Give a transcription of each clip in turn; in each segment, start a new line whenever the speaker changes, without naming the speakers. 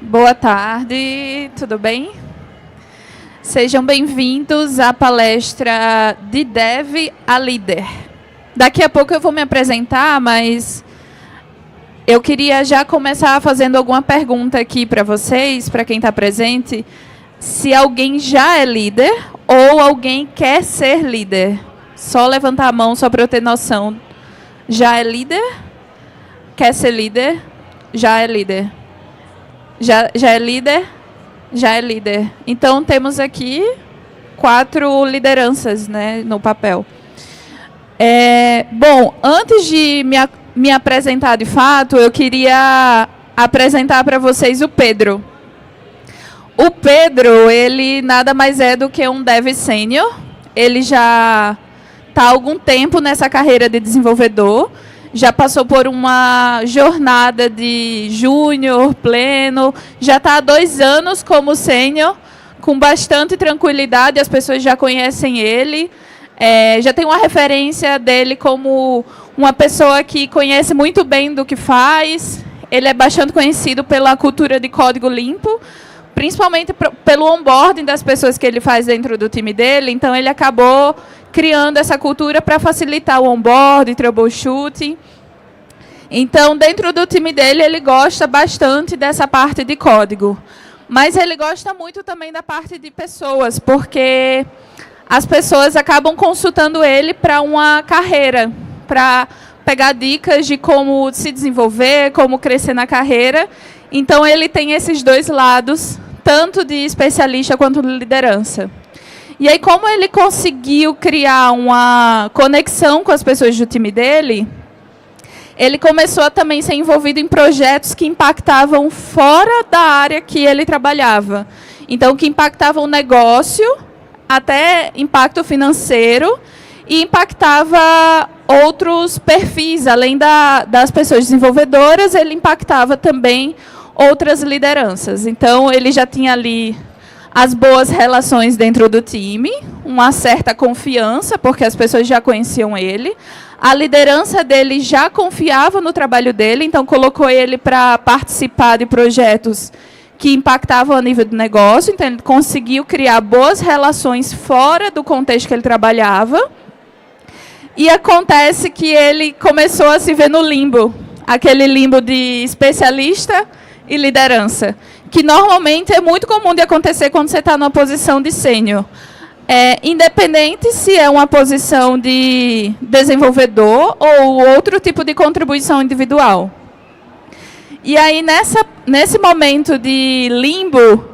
Boa tarde, tudo bem? Sejam bem-vindos à palestra de Dev a Líder. Daqui a pouco eu vou me apresentar, mas eu queria já começar fazendo alguma pergunta aqui para vocês, para quem está presente, se alguém já é líder ou alguém quer ser líder. Só levantar a mão, só para eu ter noção. Já é líder? Quer ser líder? Já é líder. Já é líder? Já é líder. Então, temos aqui 4 lideranças, né, no papel. Bom, antes de me apresentar de fato, eu queria apresentar para vocês o Pedro. O Pedro, ele nada mais é do que um dev sênior. Ele já está há algum tempo nessa carreira de desenvolvedor. Já passou por uma jornada de júnior, pleno, já está há 2 anos como sênior, com bastante tranquilidade, as pessoas já conhecem ele, já tem uma referência dele como uma pessoa que conhece muito bem do que faz, ele é bastante conhecido pela cultura de código limpo, principalmente pelo onboarding das pessoas que ele faz dentro do time dele, então ele acabou criando essa cultura para facilitar o onboarding, troubleshooting. Então, dentro do time dele, ele gosta bastante dessa parte de código. Mas ele gosta muito também da parte de pessoas, porque as pessoas acabam consultando ele para uma carreira, para pegar dicas de como se desenvolver, como crescer na carreira. Então, ele tem esses 2 lados, tanto de especialista quanto de liderança. E aí, como ele conseguiu criar uma conexão com as pessoas do time dele, ele começou a também ser envolvido em projetos que impactavam fora da área que ele trabalhava. Então, que impactavam o negócio, até impacto financeiro, e impactava outros perfis. Além das pessoas desenvolvedoras, ele impactava também outras lideranças. Então, ele já tinha ali as boas relações dentro do time, uma certa confiança, porque as pessoas já conheciam ele. A liderança dele já confiava no trabalho dele, então colocou ele para participar de projetos que impactavam a nível do negócio. Então, ele conseguiu criar boas relações fora do contexto que ele trabalhava. E acontece que ele começou a se ver no limbo, aquele limbo de especialista e liderança, que normalmente é muito comum de acontecer quando você está numa posição de sênior. Independente se é uma posição de desenvolvedor ou outro tipo de contribuição individual. E aí, nesse momento de limbo,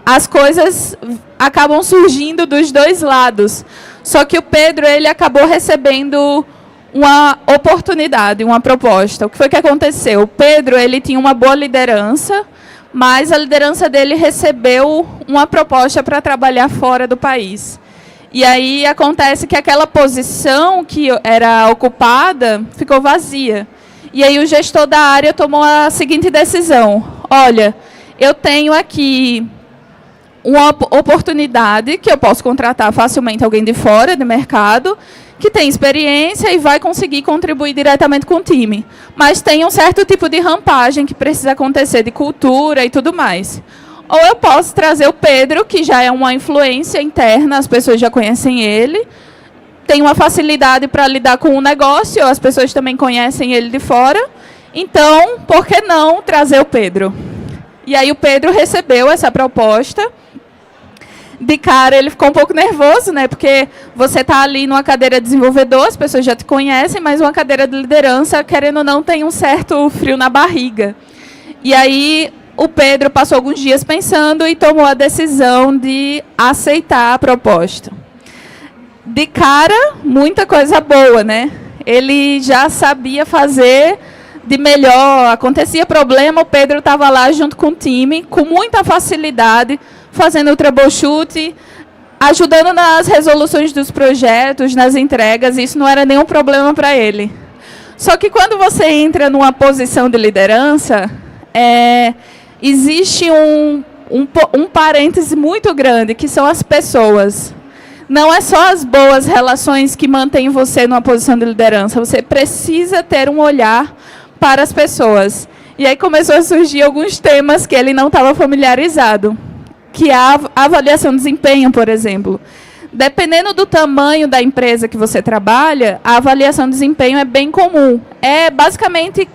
as coisas acabam surgindo dos 2 lados. Só que o Pedro, ele acabou recebendo uma oportunidade, uma proposta. O que foi que aconteceu? O Pedro, ele tinha uma boa liderança, mas a liderança dele recebeu uma proposta para trabalhar fora do país. E aí acontece que aquela posição que era ocupada ficou vazia. E aí o gestor da área tomou a seguinte decisão: olha, eu tenho aqui uma oportunidade que eu posso contratar facilmente alguém de fora do mercado, que tem experiência e vai conseguir contribuir diretamente com o time. Mas tem um certo tipo de rampagem que precisa acontecer de cultura e tudo mais. Ou eu posso trazer o Pedro, que já é uma influência interna, as pessoas já conhecem ele, tem uma facilidade para lidar com o negócio, as pessoas também conhecem ele de fora. Então, por que não trazer o Pedro? E aí o Pedro recebeu essa proposta. De cara, ele ficou um pouco nervoso, né? Porque você está ali numa cadeira de desenvolvedor, as pessoas já te conhecem, mas uma cadeira de liderança, querendo ou não, tem um certo frio na barriga. E aí, o Pedro passou alguns dias pensando e tomou a decisão de aceitar a proposta. De cara, muita coisa boa, né? Ele já sabia fazer de melhor, acontecia problema, o Pedro estava lá junto com o time, com muita facilidade, fazendo o troubleshoot, ajudando nas resoluções dos projetos, nas entregas, isso não era nenhum problema para ele. Só que quando você entra numa posição de liderança, existe um parêntese muito grande, que são as pessoas. Não é só as boas relações que mantêm você numa posição de liderança, você precisa ter um olhar para as pessoas. E aí começou a surgir alguns temas que ele não estava familiarizado, que é a avaliação de desempenho, por exemplo. Dependendo do tamanho da empresa que você trabalha, a avaliação de desempenho é bem comum. É basicamente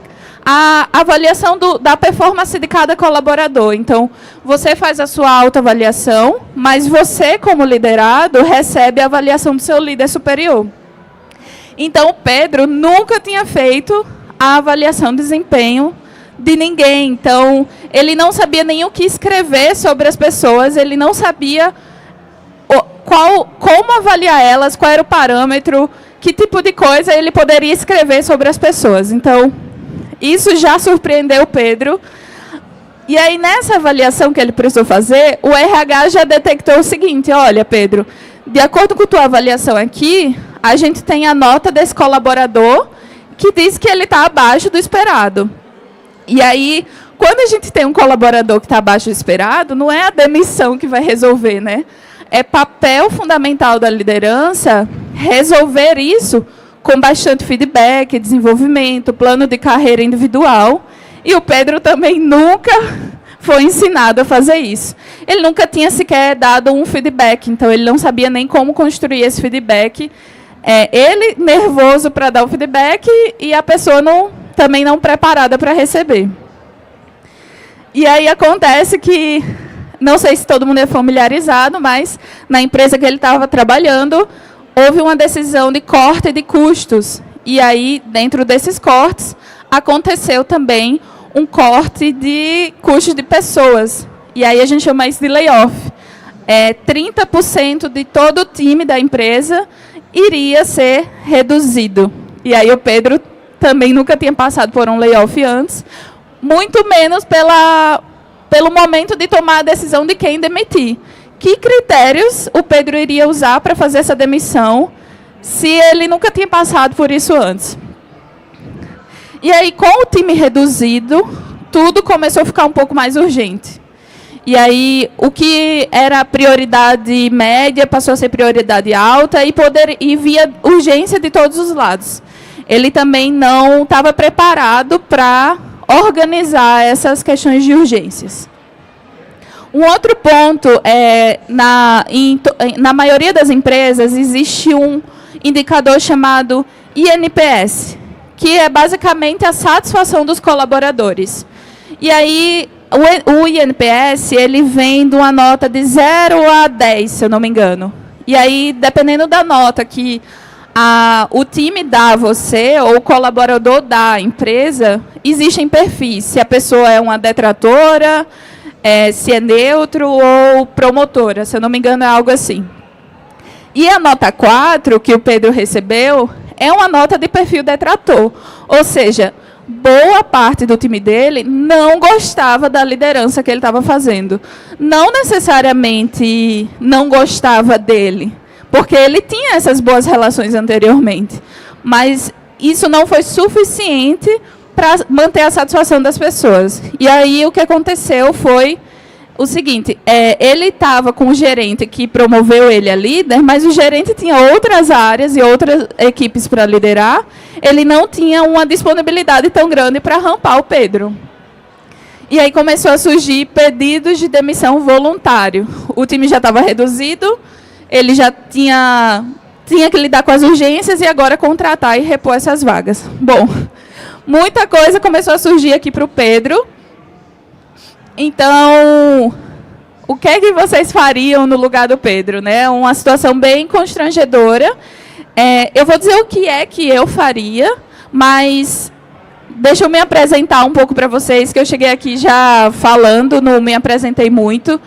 a avaliação da performance de cada colaborador. Então, você faz a sua autoavaliação, mas você, como liderado, recebe a avaliação do seu líder superior. Então, o Pedro nunca tinha feito a avaliação de desempenho de ninguém. Então, ele não sabia nem o que escrever sobre as pessoas, ele não sabia como avaliar elas, qual era o parâmetro, que tipo de coisa ele poderia escrever sobre as pessoas. Então, isso já surpreendeu o Pedro. E aí, nessa avaliação que ele precisou fazer, o RH já detectou o seguinte: olha, Pedro, de acordo com a tua avaliação aqui, a gente tem a nota desse colaborador que diz que ele está abaixo do esperado. E aí, quando a gente tem um colaborador que está abaixo do esperado, não é a demissão que vai resolver, né? É papel fundamental da liderança resolver isso com bastante feedback, desenvolvimento, plano de carreira individual. E o Pedro também nunca foi ensinado a fazer isso. Ele nunca tinha sequer dado um feedback, então ele não sabia nem como construir esse feedback. Ele nervoso para dar o feedback e a pessoa também não preparada para receber. E aí acontece que, não sei se todo mundo é familiarizado, mas na empresa que ele estava trabalhando, houve uma decisão de corte de custos. E aí, dentro desses cortes, aconteceu também um corte de custos de pessoas. E aí a gente chama isso de layoff. 30% de todo o time da empresa iria ser reduzido. E aí o Pedro também nunca tinha passado por um layoff antes, muito menos pelo momento de tomar a decisão de quem demitir. Que critérios o Pedro iria usar para fazer essa demissão, se ele nunca tinha passado por isso antes? E aí, com o time reduzido, tudo começou a ficar um pouco mais urgente. E aí, o que era prioridade média passou a ser prioridade alta e via urgência de todos os lados. Ele também não estava preparado para organizar essas questões de urgências. Um outro ponto é, na maioria das empresas, existe um indicador chamado INPS, que é basicamente a satisfação dos colaboradores. E aí, o INPS, ele vem de uma nota de 0 a 10, se eu não me engano. E aí, dependendo da nota que o time dá a você, ou o colaborador dá à empresa, existem perfis. Se a pessoa é uma detratora, se é neutro ou promotora, se eu não me engano, é algo assim. E a nota 4, que o Pedro recebeu, é uma nota de perfil detrator. Ou seja, boa parte do time dele não gostava da liderança que ele estava fazendo. Não necessariamente não gostava dele, porque ele tinha essas boas relações anteriormente. Mas isso não foi suficiente para manter a satisfação das pessoas. E aí o que aconteceu foi o seguinte: ele estava com o gerente que promoveu ele a líder, mas o gerente tinha outras áreas e outras equipes para liderar. Ele não tinha uma disponibilidade tão grande para rampar o Pedro. E aí começou a surgir pedidos de demissão voluntário. O time já estava reduzido, ele já tinha que lidar com as urgências e agora contratar e repor essas vagas. Bom, muita coisa começou a surgir aqui para o Pedro. Então, o que é que vocês fariam no lugar do Pedro, né? Uma situação bem constrangedora. Eu vou dizer o que é que eu faria, mas deixa eu me apresentar um pouco para vocês, que eu cheguei aqui já falando, não me apresentei muito.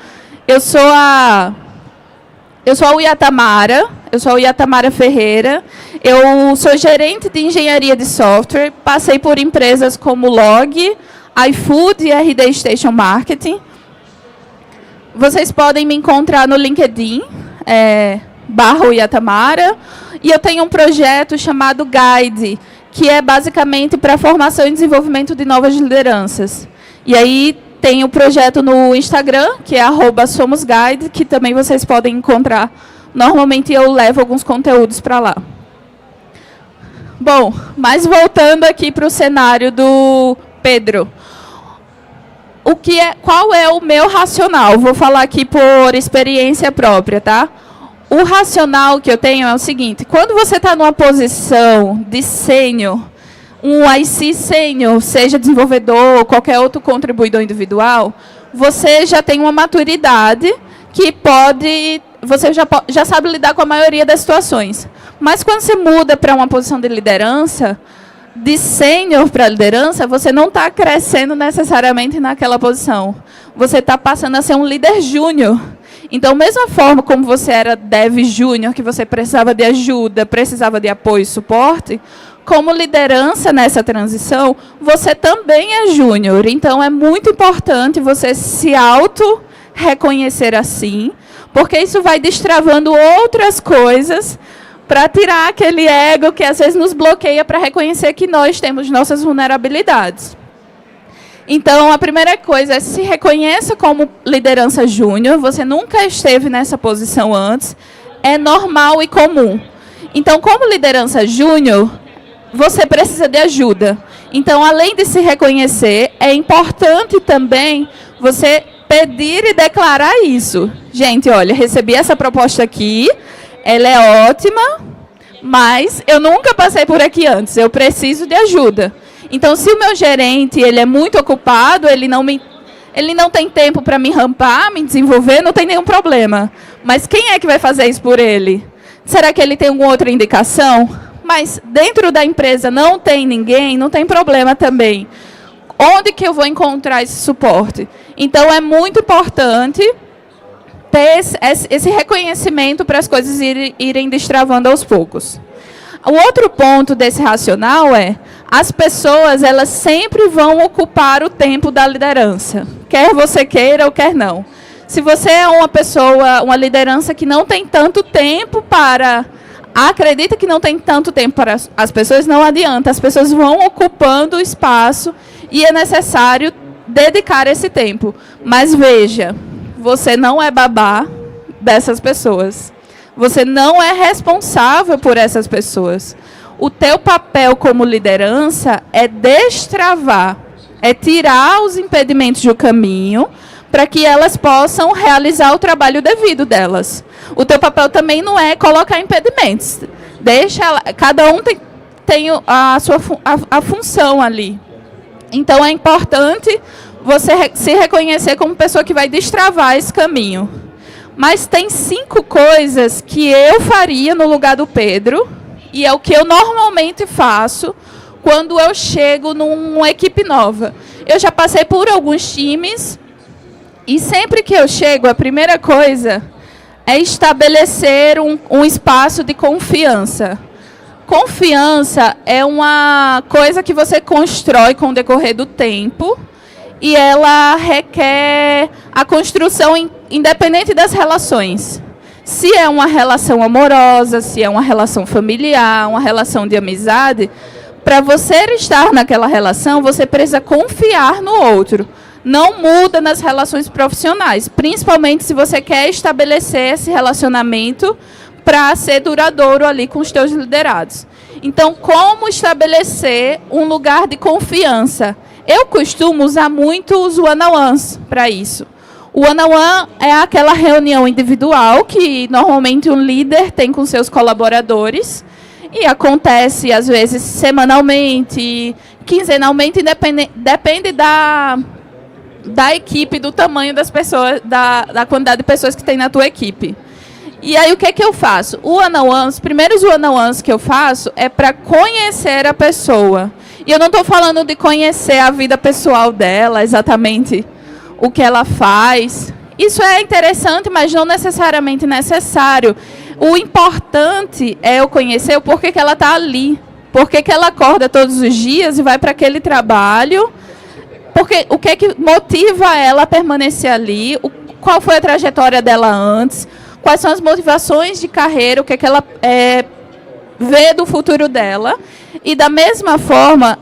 Eu sou a Yatamara, Yatamara Ferreira. Eu sou gerente de engenharia de software, passei por empresas como Log, iFood e RD Station Marketing. Vocês podem me encontrar no LinkedIn, /Yatamara. E eu tenho um projeto chamado Guide, que é basicamente para formação e desenvolvimento de novas lideranças. E aí tem o projeto no Instagram, que é @SomosGuide, que também vocês podem encontrar. Normalmente eu levo alguns conteúdos para lá. Bom, mas voltando aqui para o cenário do Pedro. qual é o meu racional? Vou falar aqui por experiência própria, tá? O racional que eu tenho é o seguinte: quando você está numa posição de sênior, um IC sênior, seja desenvolvedor ou qualquer outro contribuidor individual, você já tem uma maturidade que você já sabe lidar com a maioria das situações. Mas quando você muda para uma posição de liderança, de sênior para liderança, você não está crescendo necessariamente naquela posição. Você está passando a ser um líder júnior. Então, mesma forma como você era dev júnior, que você precisava de ajuda, precisava de apoio e suporte, como liderança nessa transição, você também é júnior. Então, é muito importante você se auto-reconhecer assim, porque isso vai destravando outras coisas para tirar aquele ego que às vezes nos bloqueia para reconhecer que nós temos nossas vulnerabilidades. Então, a primeira coisa é se reconheça como liderança júnior. Você nunca esteve nessa posição antes. É normal e comum. Então, como liderança júnior, você precisa de ajuda. Então, além de se reconhecer, é importante também você pedir e declarar isso. Gente, olha, recebi essa proposta aqui. Ela é ótima, mas eu nunca passei por aqui antes. Eu preciso de ajuda. Então, se o meu gerente ele é muito ocupado, ele não tem tempo para me rampar, me desenvolver, não tem nenhum problema. Mas quem é que vai fazer isso por ele? Será que ele tem alguma outra indicação? Mas dentro da empresa não tem ninguém, não tem problema também. Onde que eu vou encontrar esse suporte? Então, é muito importante ter esse reconhecimento para as coisas irem destravando aos poucos. O outro ponto desse racional é: as pessoas elas sempre vão ocupar o tempo da liderança, quer você queira ou quer não. Se você é uma liderança que não tem tanto tempo acredita que não tem tanto tempo para as pessoas, não adianta, as pessoas vão ocupando o espaço e é necessário dedicar esse tempo. Mas veja, você não é babá dessas pessoas. Você não é responsável por essas pessoas. O teu papel como liderança é destravar, é tirar os impedimentos do caminho para que elas possam realizar o trabalho devido delas. O teu papel também não é colocar impedimentos. Cada um tem a sua função ali. Então, é importante você se reconhecer como pessoa que vai destravar esse caminho. Mas tem 5 coisas que eu faria no lugar do Pedro, e é o que eu normalmente faço quando eu chego numa equipe nova. Eu já passei por alguns times, e sempre que eu chego, a primeira coisa é estabelecer um espaço de confiança. Confiança é uma coisa que você constrói com o decorrer do tempo, e ela requer a construção independente das relações. Se é uma relação amorosa, se é uma relação familiar, uma relação de amizade, para você estar naquela relação, você precisa confiar no outro. Não muda nas relações profissionais, principalmente se você quer estabelecer esse relacionamento para ser duradouro ali com os teus liderados. Então, como estabelecer um lugar de confiança? Eu costumo usar muito os one-on-ones para isso. O one-on-one é aquela reunião individual que normalmente um líder tem com seus colaboradores e acontece, às vezes, semanalmente, quinzenalmente, depende da equipe, do tamanho das pessoas, da quantidade de pessoas que tem na tua equipe. E aí, o que é que eu faço? Os primeiros one-on-ones que eu faço é para conhecer a pessoa. E eu não estou falando de conhecer a vida pessoal dela, exatamente o que ela faz. Isso é interessante, mas não necessariamente necessário. O importante é eu conhecer o porquê que ela está ali. Porquê que ela acorda todos os dias e vai para aquele trabalho. O que é que motiva ela a permanecer ali. Qual foi a trajetória dela antes. Quais são as motivações de carreira. O que é que ela vê do futuro dela. E da mesma forma,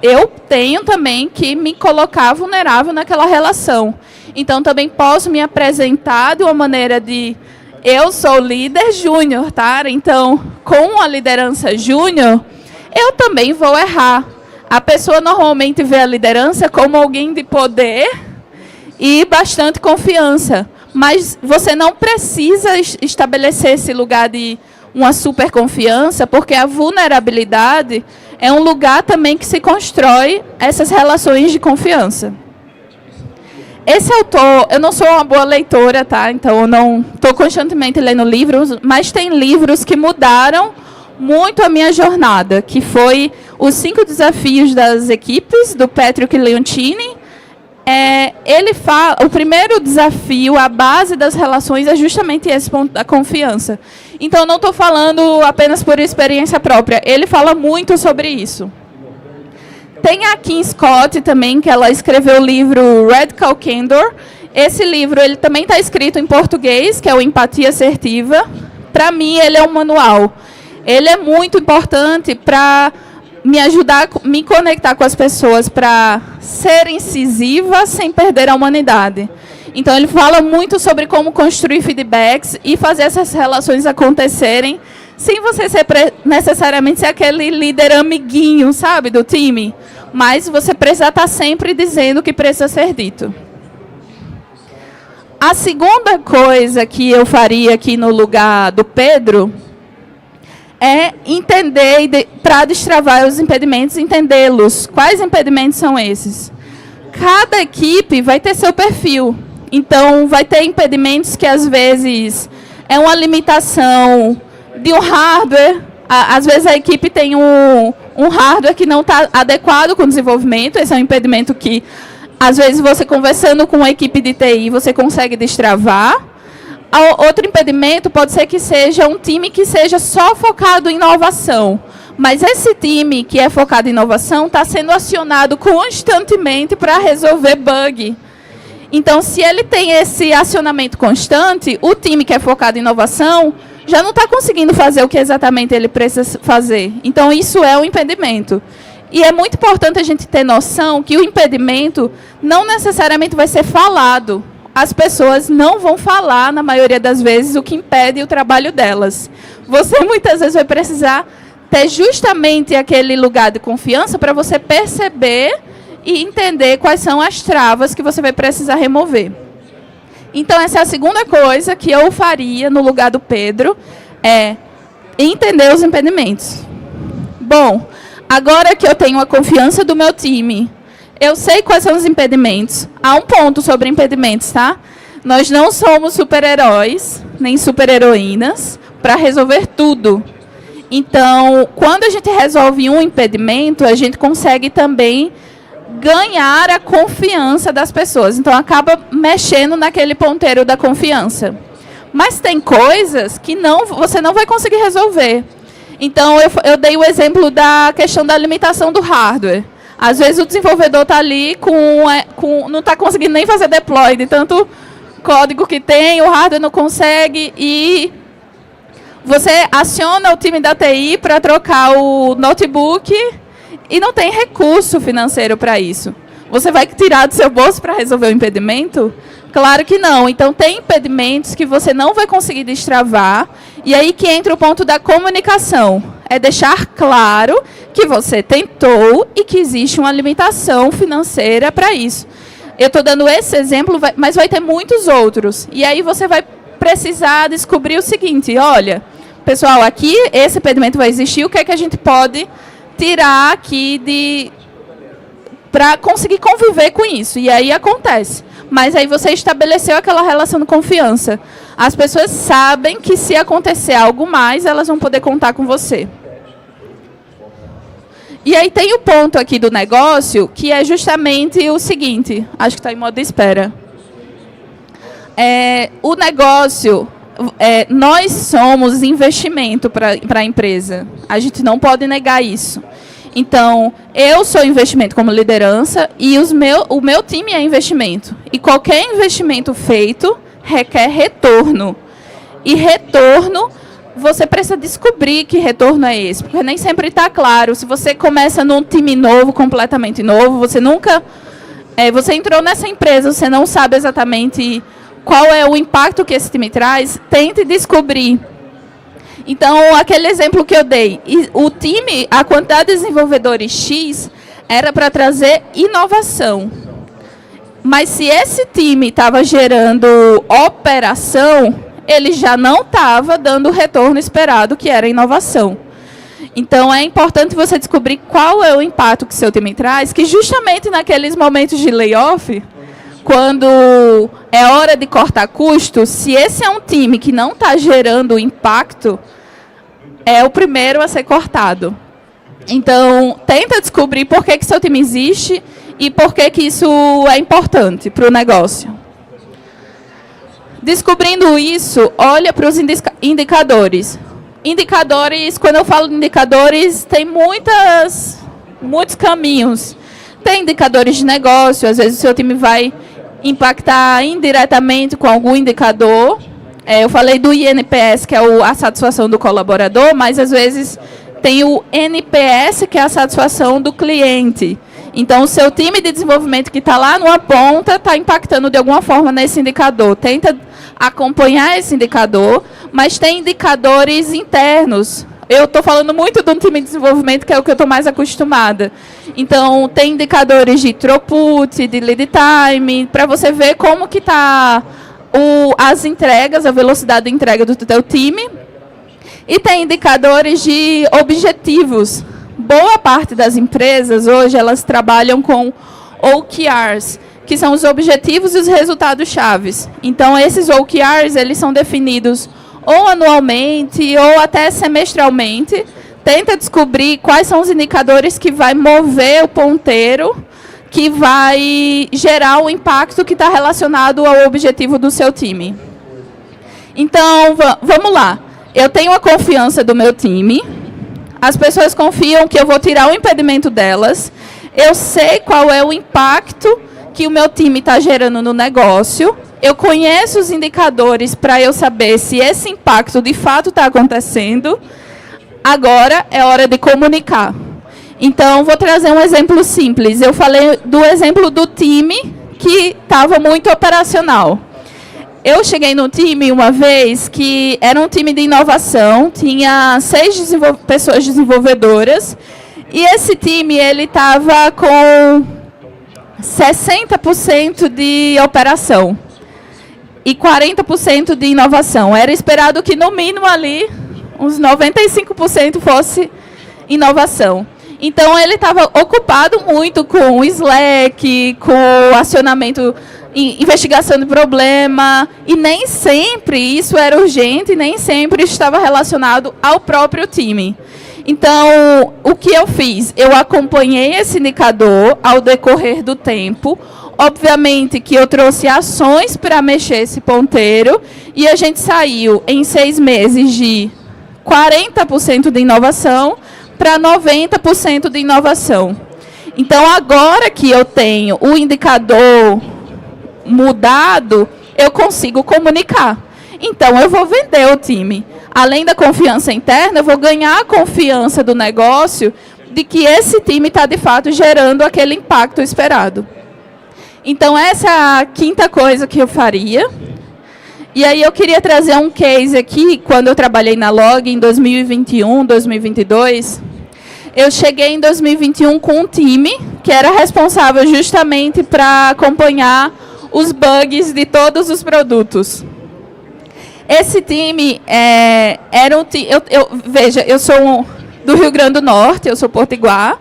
eu tenho também que me colocar vulnerável naquela relação. Então, também posso me apresentar de uma maneira de... Eu sou líder júnior, tá? Então, com a liderança júnior, eu também vou errar. A pessoa normalmente vê a liderança como alguém de poder e bastante confiança. Mas você não precisa estabelecer esse lugar de uma super confiança, porque a vulnerabilidade é um lugar também que se constrói essas relações de confiança. Esse autor, eu não sou uma boa leitora, tá? Então eu não estou constantemente lendo livros, mas tem livros que mudaram muito a minha jornada, que foi Os 5 Desafios das Equipes, do Patrick Leontini. Ele fala, o primeiro desafio, a base das relações, é justamente esse ponto da confiança. Então, eu não estou falando apenas por experiência própria, ele fala muito sobre isso. Tem a Kim Scott também, que ela escreveu o livro Radical Candor. Esse livro ele também está escrito em português, que é o Empatia Assertiva. Para mim, ele é um manual. Ele é muito importante para me ajudar a me conectar com as pessoas, para ser incisiva sem perder a humanidade. Então, ele fala muito sobre como construir feedbacks e fazer essas relações acontecerem, sem você necessariamente ser aquele líder amiguinho, sabe, do time. Mas você precisa estar sempre dizendo o que precisa ser dito. A segunda coisa que eu faria aqui no lugar do Pedro é entender, para destravar os impedimentos, entendê-los. Quais impedimentos são esses? Cada equipe vai ter seu perfil. Então, vai ter impedimentos que, às vezes, é uma limitação de um hardware. Às vezes, a equipe tem um hardware que não está adequado com o desenvolvimento. Esse é um impedimento que, às vezes, você conversando com uma equipe de TI, você consegue destravar. Outro impedimento pode ser que seja um time que seja só focado em inovação. Mas esse time que é focado em inovação está sendo acionado constantemente para resolver bug. Então, se ele tem esse acionamento constante, o time que é focado em inovação já não está conseguindo fazer o que exatamente ele precisa fazer. Então, isso é um impedimento. E é muito importante a gente ter noção que o impedimento não necessariamente vai ser falado. As pessoas não vão falar, na maioria das vezes, o que impede o trabalho delas. Você, muitas vezes, vai precisar ter justamente aquele lugar de confiança para você perceber e entender quais são as travas que você vai precisar remover. Então, essa é a segunda coisa que eu faria no lugar do Pedro, é entender os impedimentos. Bom, agora que eu tenho a confiança do meu time, eu sei quais são os impedimentos. Há um ponto sobre impedimentos, tá? Nós não somos super-heróis, nem super-heroínas, para resolver tudo. Então, quando a gente resolve um impedimento, a gente consegue também ganhar a confiança das pessoas. Então, acaba mexendo naquele ponteiro da confiança. Mas tem coisas que você não vai conseguir resolver. Então, eu dei o exemplo da questão da limitação do hardware. Às vezes, o desenvolvedor está ali, não está conseguindo nem fazer deploy de tanto código que tem, o hardware não consegue, e você aciona o time da TI para trocar o notebook e não tem recurso financeiro para isso. Você vai tirar do seu bolso para resolver o impedimento? Claro que não. Então, tem impedimentos que você não vai conseguir destravar. E aí que entra o ponto da comunicação. É deixar claro que você tentou e que existe uma limitação financeira para isso. Eu estou dando esse exemplo, mas vai ter muitos outros. E aí você vai precisar descobrir o seguinte, olha, pessoal, aqui esse impedimento vai existir, o que é que a gente pode tirar aqui para conseguir conviver com isso. E aí acontece. Mas aí você estabeleceu aquela relação de confiança. As pessoas sabem que se acontecer algo mais, elas vão poder contar com você. E aí tem o ponto aqui do negócio, que é justamente o seguinte. Acho que está em modo de espera. O negócio, nós somos investimento para a empresa. A gente não pode negar isso. Então, eu sou investimento como liderança e o meu time é investimento. E qualquer investimento feito requer retorno. E retorno, você precisa descobrir que retorno é esse, porque nem sempre está claro. Se você começa num time novo, completamente novo, você nunca... você entrou nessa empresa, você não sabe exatamente qual é o impacto que esse time traz, tente descobrir. Então, aquele exemplo que eu dei, o time, a quantidade de desenvolvedores X era para trazer inovação. Mas se esse time estava gerando operação, ele já não estava dando o retorno esperado, que era inovação. Então, é importante você descobrir qual é o impacto que seu time traz, que justamente naqueles momentos de layoff, quando é hora de cortar custos, se esse é um time que não está gerando impacto, é o primeiro a ser cortado. Então, tenta descobrir por que seu time existe e por que isso é importante para o negócio. Descobrindo isso, olha para os indicadores. Indicadores, quando eu falo de indicadores, tem muitos caminhos. Tem indicadores de negócio, às vezes o seu time vai impactar indiretamente com algum indicador. Eu falei do INPS, que é a satisfação do colaborador, mas às vezes tem o NPS, que é a satisfação do cliente. Então, o seu time de desenvolvimento que está lá numa ponta está impactando de alguma forma nesse indicador. Tenta acompanhar esse indicador, mas tem indicadores internos. Eu estou falando muito de um time de desenvolvimento, que é o que eu estou mais acostumada. Então, tem indicadores de throughput, de lead time, para você ver como que está as entregas, a velocidade de entrega do teu time. E tem indicadores de objetivos. Boa parte das empresas hoje, elas trabalham com OKRs, que são os objetivos e os resultados chaves. Então, esses OKRs, eles são definidos ou anualmente ou até semestralmente. Tenta descobrir quais são os indicadores que vai mover o ponteiro, que vai gerar o impacto que está relacionado ao objetivo do seu time. Então, vamos lá. Eu tenho a confiança do meu time. As pessoas confiam que eu vou tirar o impedimento delas. Eu sei qual é o impacto que o meu time está gerando no negócio. Eu conheço os indicadores para eu saber se esse impacto de fato está acontecendo. Agora é hora de comunicar. Então, vou trazer um exemplo simples. Eu falei do exemplo do time que estava muito operacional. Eu cheguei no time uma vez que era um time de inovação, tinha 6 pessoas desenvolvedoras, e esse time ele estava com 60% de operação e 40% de inovação. Era esperado que, no mínimo, ali, uns 95% fosse inovação. Então, ele estava ocupado muito com o Slack, com o acionamento, investigação de problema, e nem sempre isso era urgente, nem sempre estava relacionado ao próprio time. Então, o que eu fiz? Eu acompanhei esse indicador ao decorrer do tempo. Obviamente que eu trouxe ações para mexer esse ponteiro, e a gente saiu em 6 meses de 40% de inovação para 90% de inovação. Então, agora que eu tenho o indicador mudado, eu consigo comunicar. Então, eu vou vender o time. Além da confiança interna, eu vou ganhar a confiança do negócio de que esse time está, de fato, gerando aquele impacto esperado. Então, essa é a 5ª coisa que eu faria. E aí, eu queria trazer um case aqui, quando eu trabalhei na Log em 2021, 2022. Eu cheguei em 2021 com um time que era responsável justamente para acompanhar os bugs de todos os produtos. Esse time era um time... Veja, eu sou do Rio Grande do Norte, eu sou potiguar,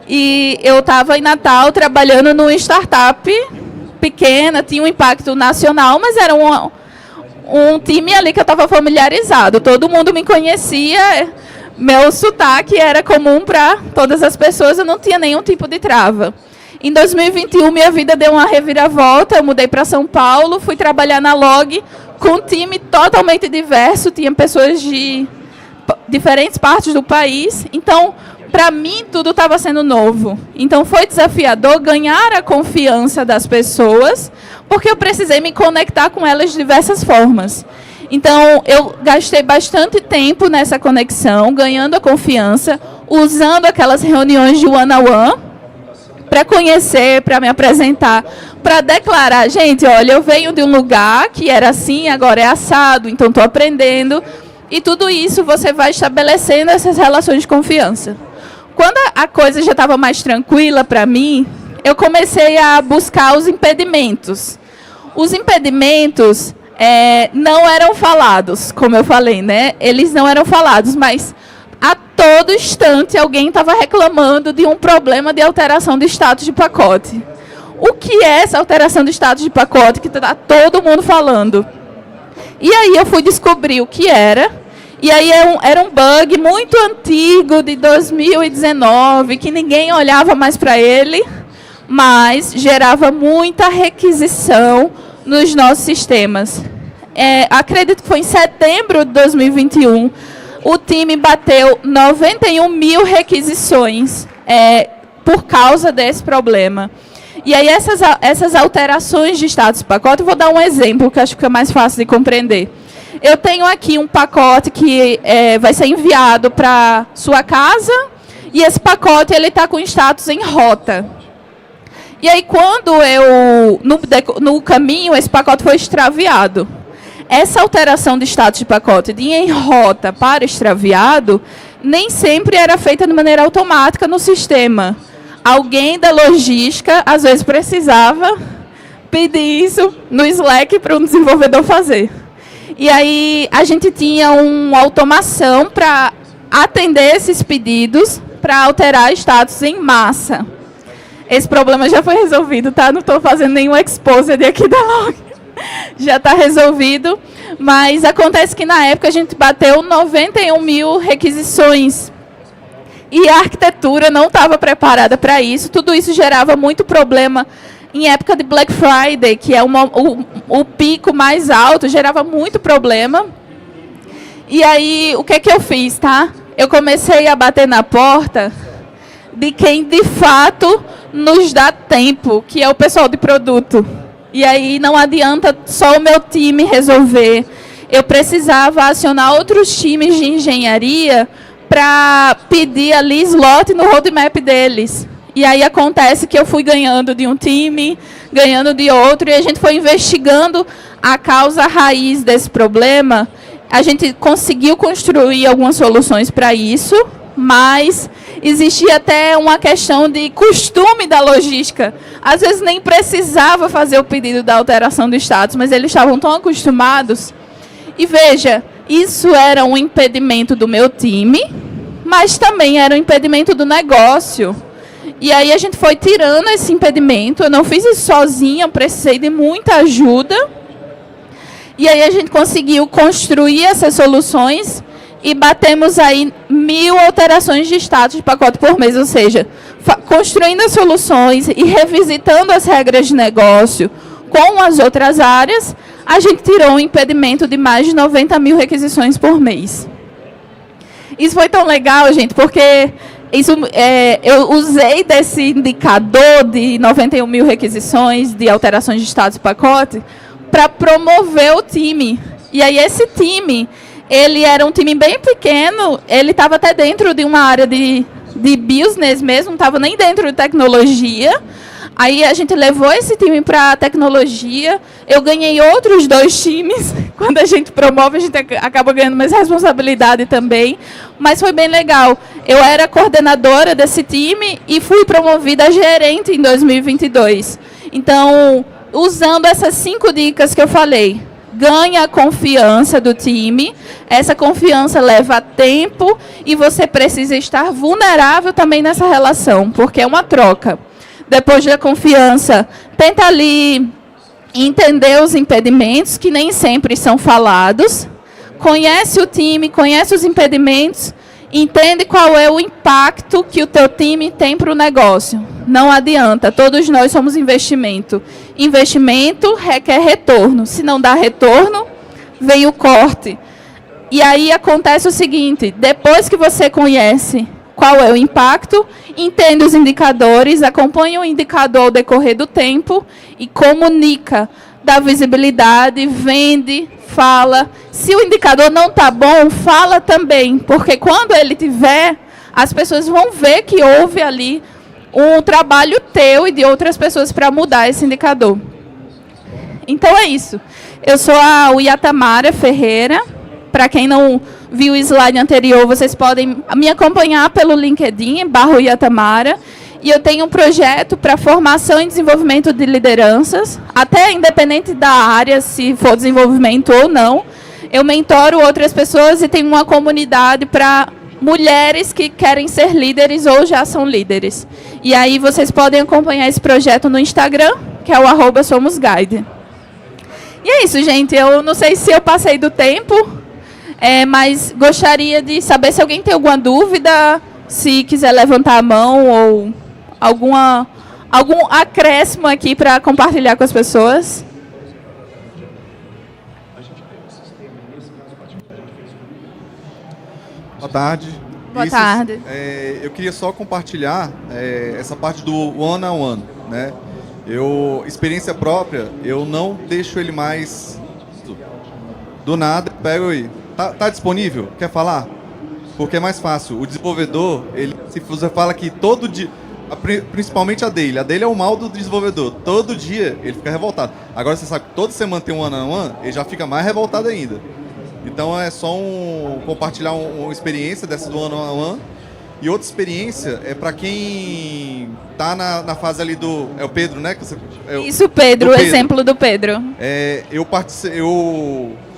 e eu estava em Natal trabalhando numa startup pequena, tinha um impacto nacional, mas era um time ali que eu estava familiarizado. Todo mundo me conhecia, meu sotaque era comum para todas as pessoas, eu não tinha nenhum tipo de trava. Em 2021, minha vida deu uma reviravolta, eu mudei para São Paulo, fui trabalhar na Log com um time totalmente diverso, tinha pessoas de diferentes partes do país. Então, para mim, tudo estava sendo novo. Então, foi desafiador ganhar a confiança das pessoas, porque eu precisei me conectar com elas de diversas formas. Então, eu gastei bastante tempo nessa conexão, ganhando a confiança, usando aquelas reuniões de one-on-one, para conhecer, para me apresentar, para declarar, gente, olha, eu venho de um lugar que era assim, agora é assado, então estou aprendendo. E tudo isso você vai estabelecendo essas relações de confiança. Quando a coisa já estava mais tranquila para mim, eu comecei a buscar os impedimentos. Os impedimentos não eram falados, como eu falei, né? Eles não eram falados, mas a todo instante alguém estava reclamando de um problema de alteração de status de pacote. O que é essa alteração de status de pacote que está todo mundo falando? E aí eu fui descobrir o que era. E aí era um bug muito antigo, de 2019, que ninguém olhava mais para ele, mas gerava muita requisição nos nossos sistemas. Acredito que foi em setembro de 2021, o time bateu 91 mil requisições por causa desse problema. E aí essas alterações de status de pacote, eu vou dar um exemplo que acho que é mais fácil de compreender. Eu tenho aqui um pacote que vai ser enviado para sua casa, e esse pacote está com status em rota. E aí, quando no caminho, esse pacote foi extraviado. Essa alteração de status de pacote de em rota para extraviado, nem sempre era feita de maneira automática no sistema. Alguém da logística, às vezes, precisava pedir isso no Slack para um desenvolvedor fazer. E aí, a gente tinha uma automação para atender esses pedidos, para alterar status em massa. Esse problema já foi resolvido, tá? Não estou fazendo nenhum exposed aqui da log. Já está resolvido, mas acontece que na época a gente bateu 91 mil requisições. E a arquitetura não estava preparada para isso. Tudo isso gerava muito problema em época de Black Friday, que é o pico mais alto, gerava muito problema. E aí, o que eu fiz, tá? Eu comecei a bater na porta de quem, de fato, nos dá tempo, que é o pessoal de produto. E aí, não adianta só o meu time resolver. Eu precisava acionar outros times de engenharia para pedir ali slot no roadmap deles. E aí acontece que eu fui ganhando de um time, ganhando de outro, e a gente foi investigando a causa raiz desse problema. A gente conseguiu construir algumas soluções para isso, mas existia até uma questão de costume da logística. Às vezes nem precisava fazer o pedido da alteração do status, mas eles estavam tão acostumados. E veja, isso era um impedimento do meu time, mas também era um impedimento do negócio. E aí a gente foi tirando esse impedimento. Eu não fiz isso sozinha, eu precisei de muita ajuda. E aí a gente conseguiu construir essas soluções e batemos aí 1000 alterações de status de pacote por mês. Ou seja, construindo as soluções e revisitando as regras de negócio com as outras áreas, a gente tirou um impedimento de mais de 90 mil requisições por mês. Isso foi tão legal, gente, porque eu usei desse indicador de 91 mil requisições de alterações de status de pacote para promover o time. E aí esse time, ele era um time bem pequeno, ele estava até dentro de uma área de business mesmo, não estava nem dentro de tecnologia. Aí a gente levou esse time para a tecnologia, eu ganhei outros 2 times. Quando a gente promove, a gente acaba ganhando mais responsabilidade também. Mas foi bem legal. Eu era coordenadora desse time e fui promovida a gerente em 2022. Então, usando essas 5 dicas que eu falei, ganha a confiança do time, essa confiança leva tempo e você precisa estar vulnerável também nessa relação, porque é uma troca. Depois da confiança, tenta ali entender os impedimentos, que nem sempre são falados. Conhece o time, conhece os impedimentos, entende qual é o impacto que o teu time tem para o negócio. Não adianta, todos nós somos investimento. Investimento requer retorno. Se não dá retorno, vem o corte. E aí acontece o seguinte, depois que você conhece qual é o impacto, entende os indicadores, acompanha o indicador ao decorrer do tempo e comunica, dá visibilidade, vende, fala. Se o indicador não está bom, fala também, porque quando ele tiver, as pessoas vão ver que houve ali um trabalho teu e de outras pessoas para mudar esse indicador. Então é isso. Eu sou a Uyatamara Ferreira. Para quem não viu o slide anterior, vocês podem me acompanhar pelo LinkedIn, @Iatamara. E eu tenho um projeto para formação e desenvolvimento de lideranças, até independente da área, se for desenvolvimento ou não. Eu mentoro outras pessoas e tenho uma comunidade para mulheres que querem ser líderes ou já são líderes. E aí vocês podem acompanhar esse projeto no Instagram, que é o @SomosGuide. E é isso, gente. Eu não sei se eu passei do tempo, mas gostaria de saber se alguém tem alguma dúvida, se quiser levantar a mão ou algum acréscimo aqui para compartilhar com as pessoas.
Boa tarde.
Boa tarde.
Eu queria só compartilhar essa parte do one-on-one, né? Experiência própria, eu não deixo ele mais do nada, pego e... Tá disponível? Quer falar? Porque é mais fácil. O desenvolvedor, se você fala que todo dia, principalmente a dele é o mal do desenvolvedor. Todo dia ele fica revoltado. Agora você sabe que toda semana tem um one-on-one, ele já fica mais revoltado ainda. Então é só compartilhar uma experiência dessa do one-on-one. E outra experiência é para quem tá na fase ali do... É o Pedro, né?
Isso, Pedro, o exemplo do Pedro.
Eu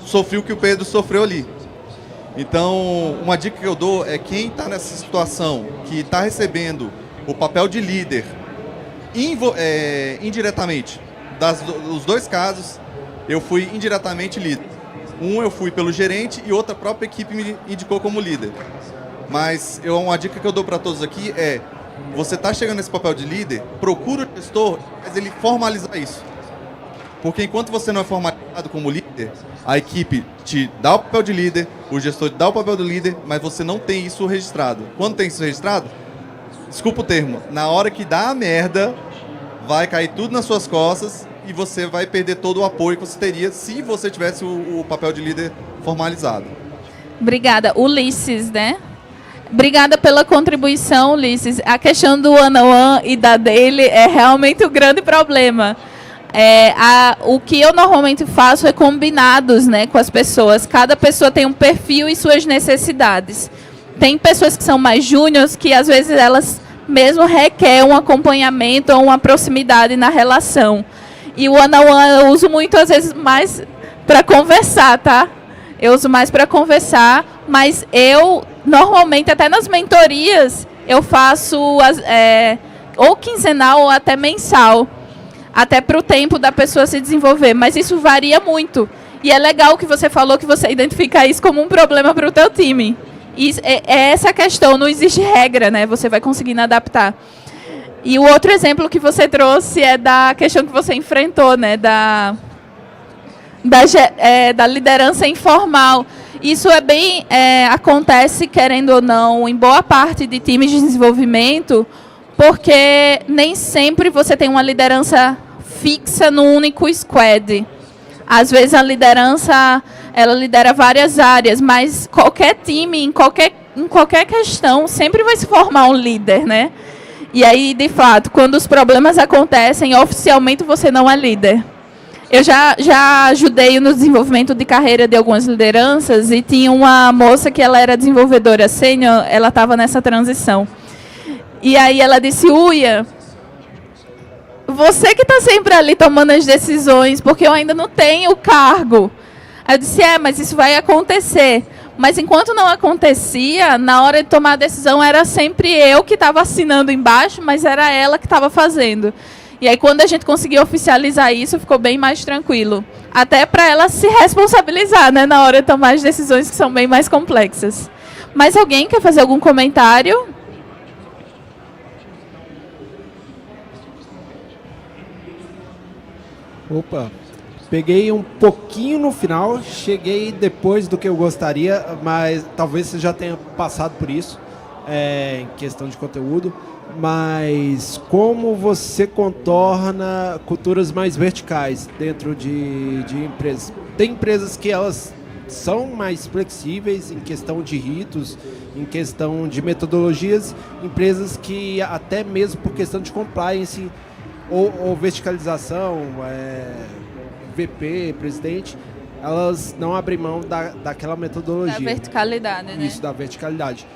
sofri o que o Pedro sofreu ali. Então, uma dica que eu dou é quem está nessa situação, que está recebendo o papel de líder indiretamente. Os dois casos, eu fui indiretamente líder. Um eu fui pelo gerente e outra a própria equipe me indicou como líder. Mas uma dica que eu dou para todos aqui é, você está chegando nesse papel de líder, procura o gestor, mas ele formalizar isso. Porque enquanto você não é formalizado como líder, a equipe te dá o papel de líder, o gestor te dá o papel do líder, mas você não tem isso registrado. Quando tem isso registrado, desculpa o termo, na hora que dá a merda, vai cair tudo nas suas costas e você vai perder todo o apoio que você teria se você tivesse o papel de líder formalizado.
Obrigada. Ulisses, né? Obrigada pela contribuição, Ulisses. A questão do one-on-one e da daily é realmente um grande problema. O que eu normalmente faço é combinados, né, com as pessoas. Cada pessoa tem um perfil e suas necessidades. Tem pessoas que são mais júniores que, às vezes, elas mesmo requerem um acompanhamento ou uma proximidade na relação. E o one-on-one eu uso muito, às vezes, mais para conversar, tá? Eu uso mais para conversar, mas eu, normalmente, até nas mentorias, eu faço ou quinzenal ou até mensal. Até para o tempo da pessoa se desenvolver. Mas isso varia muito. E é legal que você falou que você identifica isso como um problema para o teu time. E é essa a questão, não existe regra, né? Você vai conseguindo adaptar. E o outro exemplo que você trouxe é da questão que você enfrentou, né? Da liderança informal. Isso acontece, querendo ou não, em boa parte de times de desenvolvimento, porque nem sempre você tem uma liderança fixa no único squad. Às vezes a liderança, ela lidera várias áreas, mas qualquer time, em qualquer questão, sempre vai se formar um líder, né? E aí, de fato, quando os problemas acontecem, oficialmente você não é líder. Eu já ajudei no desenvolvimento de carreira de algumas lideranças e tinha uma moça que ela era desenvolvedora sênior, ela estava nessa transição. E aí ela disse, Uia, você que está sempre ali tomando as decisões, porque eu ainda não tenho o cargo. Aí eu disse, mas isso vai acontecer. Mas enquanto não acontecia, na hora de tomar a decisão, era sempre eu que estava assinando embaixo, mas era ela que estava fazendo. E aí quando a gente conseguiu oficializar isso, ficou bem mais tranquilo. Até para ela se responsabilizar, né, na hora de tomar as decisões que são bem mais complexas. Mas alguém quer fazer algum comentário?
Opa, peguei um pouquinho no final, cheguei depois do que eu gostaria, mas talvez você já tenha passado por isso, em questão de conteúdo, mas como você contorna culturas mais verticais dentro de empresas? Tem empresas que elas são mais flexíveis em questão de ritos, em questão de metodologias, empresas que até mesmo por questão de compliance ou verticalização, VP, presidente, elas não abrem mão daquela metodologia.
Da verticalidade, né?
Isso, da verticalidade.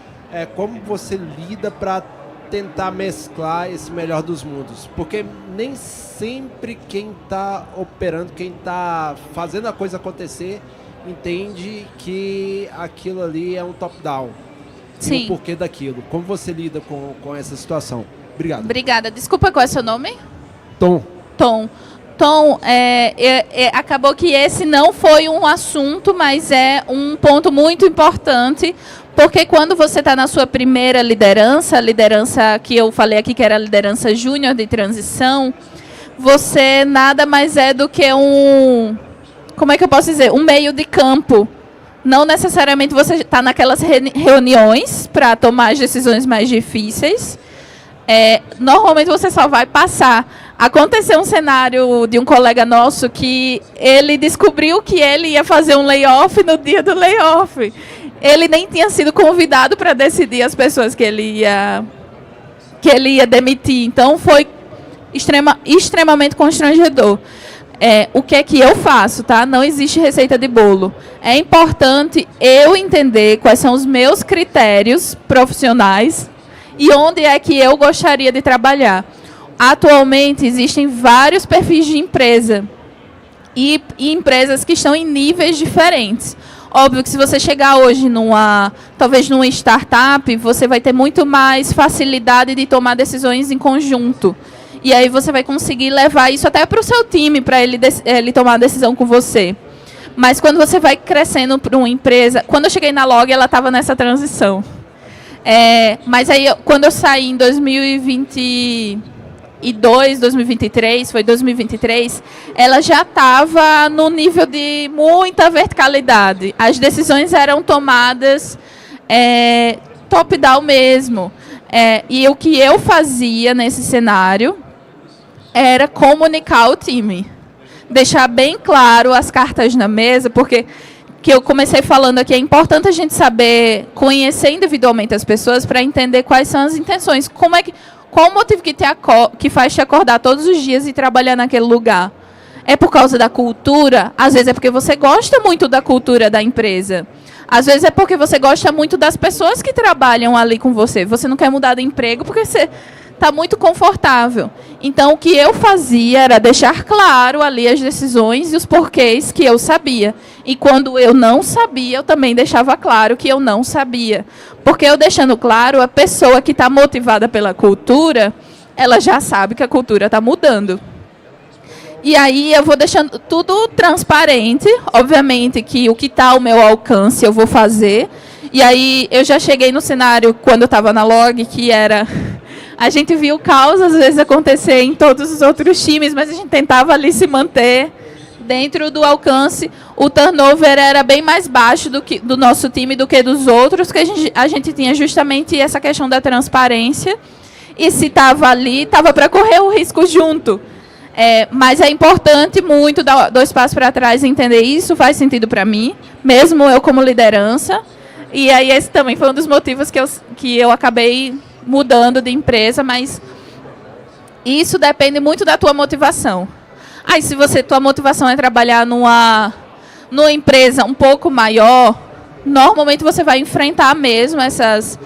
Como você lida para tentar mesclar esse melhor dos mundos? Porque nem sempre quem está operando, quem está fazendo a coisa acontecer, entende que aquilo ali é um top-down.
Sim.
E o porquê daquilo. Como você lida com essa situação? Obrigado.
Obrigada. Desculpa, qual é o seu nome?
Tom.
Tom, acabou que esse não foi um assunto, mas é um ponto muito importante, porque quando você está na sua primeira liderança, a liderança que eu falei aqui, que era a liderança júnior de transição, você nada mais é do que como é que eu posso dizer? Um meio de campo. Não necessariamente você está naquelas reuniões para tomar as decisões mais difíceis. Normalmente você só vai passar. Aconteceu um cenário de um colega nosso que ele descobriu que ele ia fazer um layoff no dia do layoff. Ele nem tinha sido convidado para decidir as pessoas que ele ia demitir. Então foi extremamente constrangedor. O que é que eu faço, tá? Não existe receita de bolo. É importante eu entender quais são os meus critérios profissionais e onde é que eu gostaria de trabalhar. Atualmente, existem vários perfis de empresa e empresas que estão em níveis diferentes. Óbvio que se você chegar hoje talvez numa startup, você vai ter muito mais facilidade de tomar decisões em conjunto. E aí você vai conseguir levar isso até para o seu time, para ele tomar a decisão com você. Mas quando você vai crescendo para uma empresa... Quando eu cheguei na Log, ela estava nessa transição. Mas aí, quando eu saí em 2023, ela já estava no nível de muita verticalidade. As decisões eram tomadas top-down mesmo. E o que eu fazia nesse cenário era comunicar o time. Deixar bem claro as cartas na mesa, porque que eu comecei falando aqui, é importante a gente saber conhecer individualmente as pessoas para entender quais são as intenções. Qual o motivo que faz te acordar todos os dias e trabalhar naquele lugar? É por causa da cultura? Às vezes é porque você gosta muito da cultura da empresa. Às vezes é porque você gosta muito das pessoas que trabalham ali com você. Você não quer mudar de emprego porque você está muito confortável. Então, o que eu fazia era deixar claro ali as decisões e os porquês que eu sabia. E quando eu não sabia, eu também deixava claro que eu não sabia. Porque eu deixando claro, a pessoa que está motivada pela cultura, ela já sabe que a cultura está mudando. E aí eu vou deixando tudo transparente. Obviamente que o que está ao meu alcance eu vou fazer. E aí eu já cheguei no cenário, quando eu estava na Log, que era... A gente viu o caos, às vezes, acontecer em todos os outros times, mas a gente tentava ali se manter dentro do alcance. O turnover era bem mais baixo do nosso time do que dos outros, porque a gente tinha justamente essa questão da transparência. E se estava ali, estava para correr o risco junto. Mas é importante muito dar 2 passos para trás e entender isso, faz sentido para mim, mesmo eu como liderança. E aí esse também foi um dos motivos que eu acabei mudando de empresa, mas isso depende muito da tua motivação. Aí, se tua motivação é trabalhar numa empresa um pouco maior, normalmente você vai enfrentar mesmo essas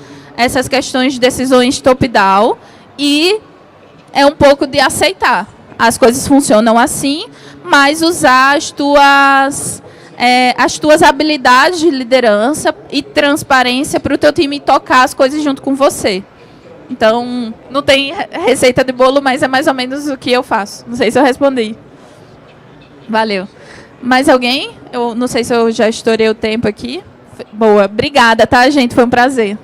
questões de decisões top-down e é um pouco de aceitar. As coisas funcionam assim, mas usar as tuas habilidades de liderança e transparência para o teu time tocar as coisas junto com você. Então, não tem receita de bolo, mas é mais ou menos o que eu faço. Não sei se eu respondi. Valeu. Mais alguém? Eu não sei se eu já estourei o tempo aqui. Boa. Obrigada, tá, gente? Foi um prazer.